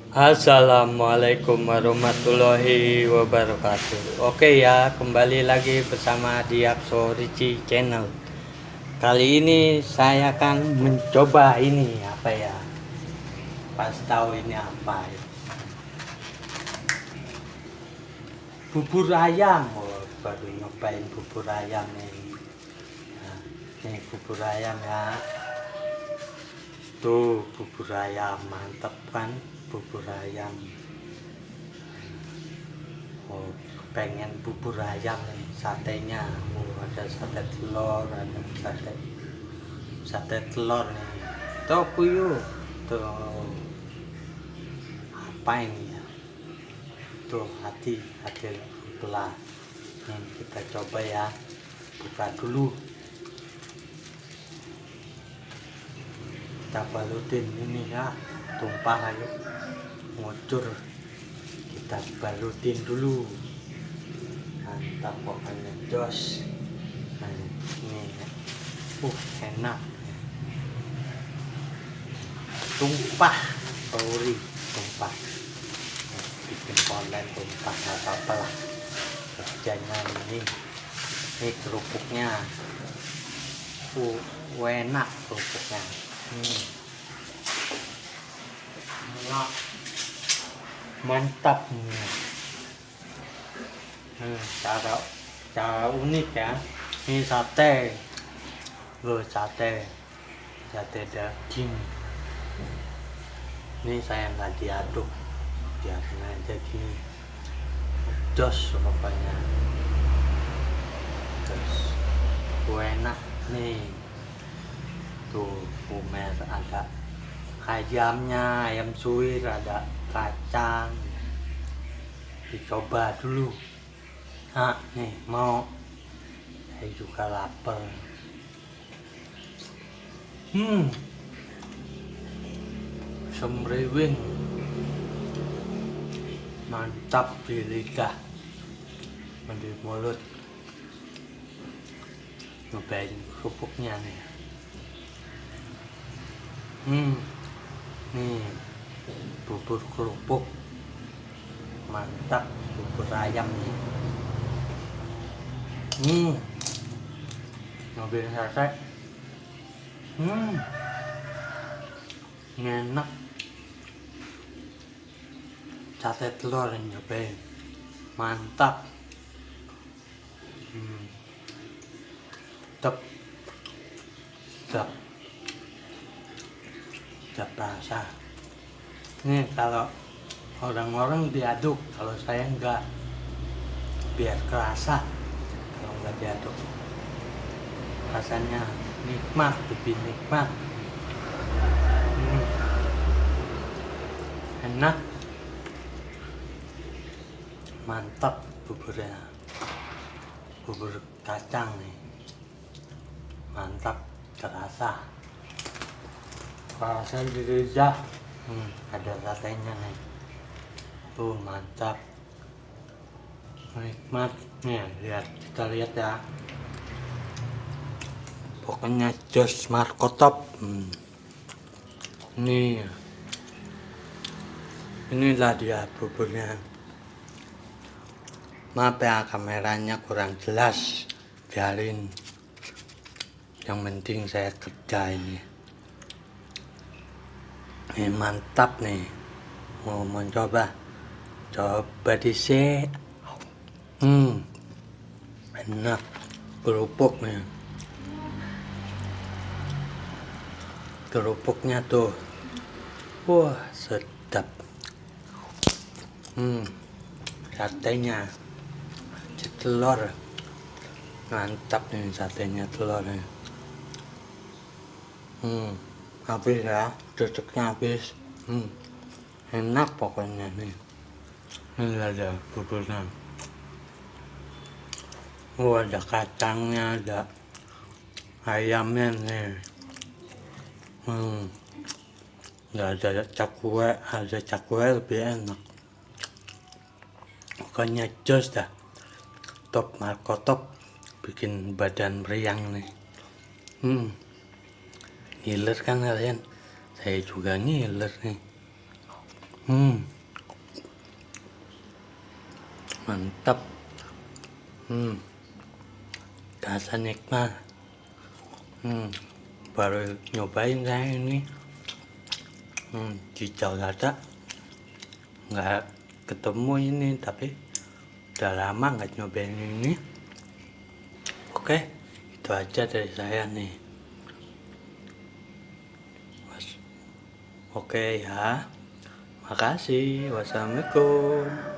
Assalamualaikum warahmatullahi wabarakatuh. Oke ya, kembali lagi bersama Diakso Ricci Channel. Kali ini saya akan mencoba ini apa ya? Pas tahu ini apa ya? Bubur ayam. Oh, baru nyobain bubur ayam nih. Nah, ini bubur ayam ya. Tuh bubur ayam, mantep kan bubur ayam. Oh, pengen bubur ayam nih, satenya. Oh, ada sate telur, ada sate telur nih. Tuh puyuh. Tuh apa ini ya? Tuh hati belah. Nih kita coba ya. Buka dulu. Kita balutin ini ya. Tumpah ayo. Ngucur. Kita balutin dulu. Mantap pokoknya jos. Nah, ini ya. Enak. Tumpah sorry tumpah bikin konten tumpah nggak apa-apa lah kerjanya ini kerupuknya enak kerupuknya enak mantap cara unik ya. Ini sate loh, sate daging. Ini saya nggak diaduk, biarin aja gini, jos pokoknya. Terus enak nih, tuh bumer, ada ayamnya, ayam suwir, ada kacang. Dicoba dulu. Nah nih mau, saya juga lapar. Semriwing, mantap di lidah, di mulut. Nyobain kerupuknya nih. Nih bubur kerupuk, mantap bubur ayam nih. Nyobain sate, enak. Sate telur yang nyobain, mantap. Tetap rasa. Ini kalau orang-orang diaduk, kalau saya enggak, biar kerasa. Kalau enggak diaduk rasanya nikmat, lebih nikmat. Enak, mantap buburnya, bubur kacang nih, mantap, terasa di lidah. Ada satenya nih, tuh mantap, nikmat nih. Kita lihat ya, pokoknya jos markotop. Inilah dia buburnya. Maaf ya, kameranya kurang jelas, biarin, yang penting saya kerja ini. Ini mantap nih, mau mencoba, coba disek. Enak kerupuk nih, kerupuknya tuh, wah sedap. Satenya telur, mantap nih satenya telurnya. Habis ya, cocoknya habis. Enak pokoknya nih. Ini ada buburnya. Ada kacangnya, ada ayamnya nih. Ada cakwe lebih enak. Pokoknya jos dah. Top markotop, bikin badan meriang nih. Ngiler kan kalian? Saya juga ngiler nih. Hmm, mantap. Rasa nikmat. Baru nyobain saya ini. Di Jakarta nggak ketemu ini, tapi udah lama nggak nyobain ini. Oke, itu aja dari saya nih. Oke ya, makasih. Wassalamualaikum.